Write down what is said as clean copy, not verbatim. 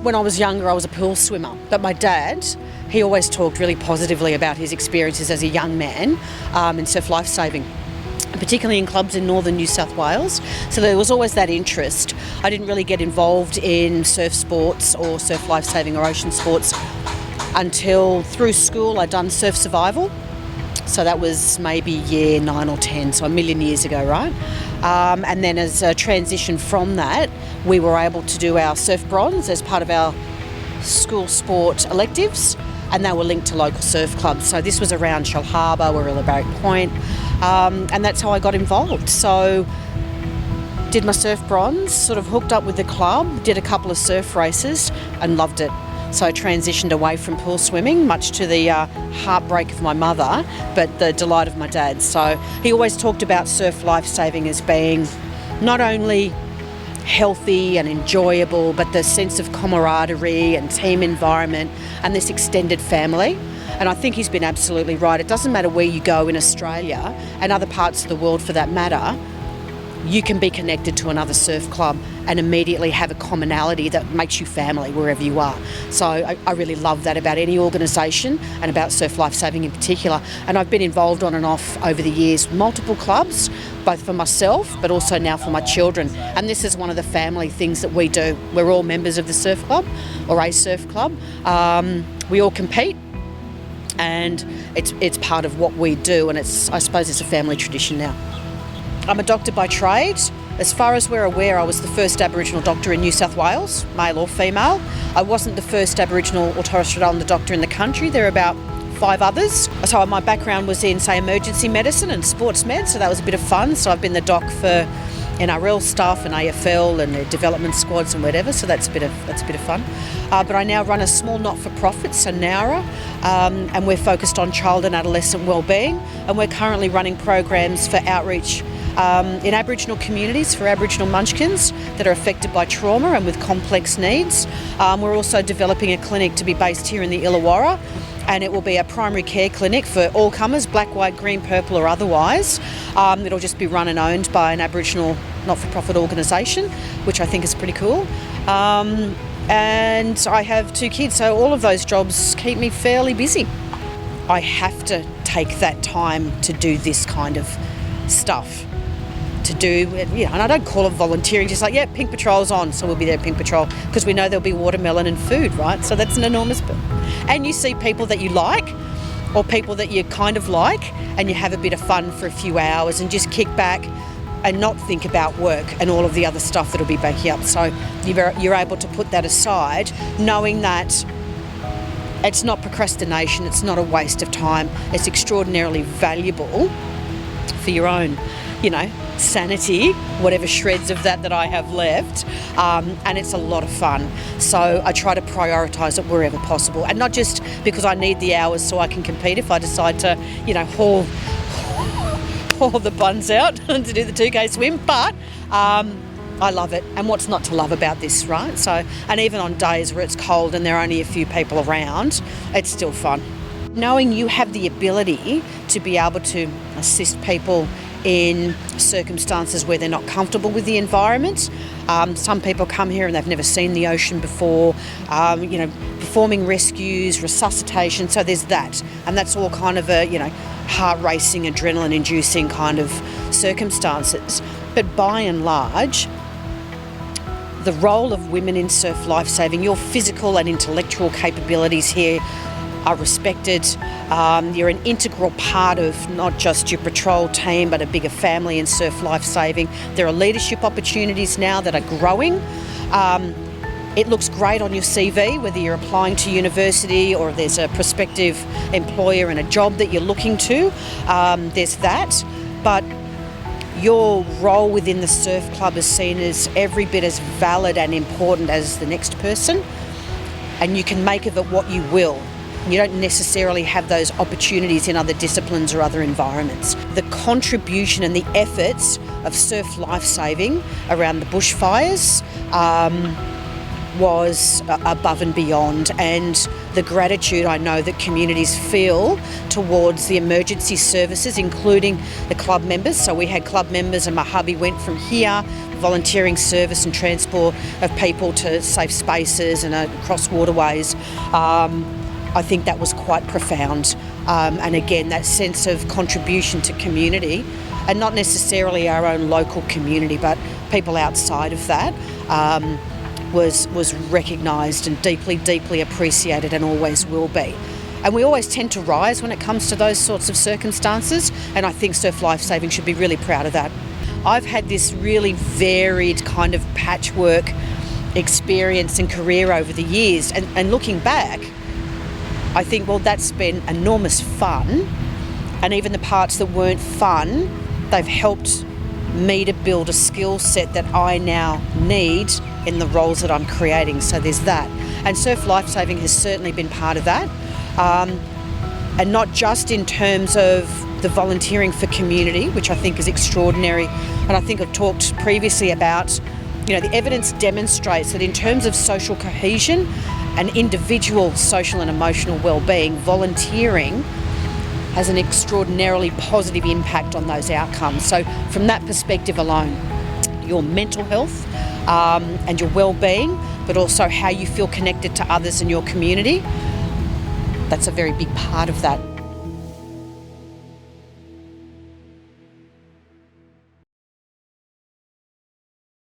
When I was younger, I was a pool swimmer, but my dad, he always talked really positively about his experiences as a young man in surf lifesaving, particularly in clubs in northern New South Wales. So there was always that interest. I didn't really get involved in surf sports or surf lifesaving or ocean sports until through school I'd done surf survival. So that was maybe year 9 or 10, so a million years ago, right? And then as a transition from that, we were able to do our surf bronze as part of our school sport electives, and they were linked to local surf clubs. So this was around Shell Harbour, Warilla Barrack Point, and that's how I got involved. So did my surf bronze, sort of hooked up with the club, did a couple of surf races and loved it. So I transitioned away from pool swimming, much to the heartbreak of my mother, but the delight of my dad. So he always talked about surf lifesaving as being not only healthy and enjoyable, but the sense of camaraderie and team environment and this extended family. And I think he's been absolutely right. It doesn't matter where you go in Australia and other parts of the world for that matter, you can be connected to another surf club and immediately have a commonality that makes you family wherever you are. So I really love that about any organisation and about surf lifesaving in particular. And I've been involved on and off over the years, multiple clubs, both for myself but also now for my children. And this is one of the family things that we do. We're all members of the surf club or a surf club. We all compete and it's part of what we do, and I suppose it's a family tradition now. I'm a doctor by trade. As far as we're aware, I was the first Aboriginal doctor in New South Wales, male or female. I wasn't the first Aboriginal or Torres Strait Islander doctor in the country. There are about 5 others. So my background was in, say, emergency medicine and sports med, so that was a bit of fun. So I've been the doc for NRL staff and AFL and their development squads and whatever, so that's a bit of fun. But I now run a small not-for-profit, so Ngiare, and we're focused on child and adolescent wellbeing, and we're currently running programs for outreach in Aboriginal communities for Aboriginal munchkins that are affected by trauma and with complex needs. We're also developing a clinic to be based here in the Illawarra, and it will be a primary care clinic for all comers, black, white, green, purple or otherwise. It'll just be run and owned by an Aboriginal not-for-profit organisation, which I think is pretty cool. And I have 2 kids, so all of those jobs keep me fairly busy. I have to take that time to do this kind of stuff. To do, and I don't call it volunteering, just like, yeah, Pink Patrol's on, so we'll be there at Pink Patrol, because we know there'll be watermelon and food, right? So that's an enormous bill. And you see people that you like, or people that you kind of like, and you have a bit of fun for a few hours and just kick back and not think about work and all of the other stuff that'll be backing up. So you're able to put that aside, knowing that it's not procrastination, it's not a waste of time, it's extraordinarily valuable for your own, sanity, whatever shreds of that I have left, and it's a lot of fun. So I try to prioritise it wherever possible, and not just because I need the hours so I can compete if I decide to, haul the buns out to do the 2K swim, but I love it, and what's not to love about this, right? So, and even on days where it's cold and there are only a few people around, it's still fun. Knowing you have the ability to be able to assist people in circumstances where they're not comfortable with the environment. Some people come here and they've never seen the ocean before, performing rescues, resuscitation, so there's that. And that's all kind of a, heart racing, adrenaline inducing kind of circumstances. But by and large, the role of women in surf lifesaving, your physical and intellectual capabilities here are respected. You're an integral part of not just your patrol team but a bigger family in surf lifesaving. There are leadership opportunities now that are growing. It looks great on your CV, whether you're applying to university or there's a prospective employer and a job that you're looking to. There's that. But your role within the surf club is seen as every bit as valid and important as the next person, and you can make of it what you will. You don't necessarily have those opportunities in other disciplines or other environments. The contribution and the efforts of surf lifesaving around the bushfires, was above and beyond, and the gratitude I know that communities feel towards the emergency services, including the club members. So we had club members, and my hubby went from here, volunteering service and transport of people to safe spaces and across waterways. I think that was quite profound. And again, that sense of contribution to community, and not necessarily our own local community, but people outside of that, was recognised and deeply, deeply appreciated, and always will be. And we always tend to rise when it comes to those sorts of circumstances, and I think Surf Lifesaving should be really proud of that. I've had this really varied kind of patchwork experience and career over the years, and looking back, I think, well, that's been enormous fun, and even the parts that weren't fun, they've helped me to build a skill set that I now need in the roles that I'm creating. So there's that. And Surf Lifesaving has certainly been part of that. And not just in terms of the volunteering for community, which I think is extraordinary. And I think I've talked previously about, the evidence demonstrates that in terms of social cohesion and individual social and emotional well-being, volunteering has an extraordinarily positive impact on those outcomes. So from that perspective alone, your mental health and your well-being, but also how you feel connected to others in your community, that's a very big part of that.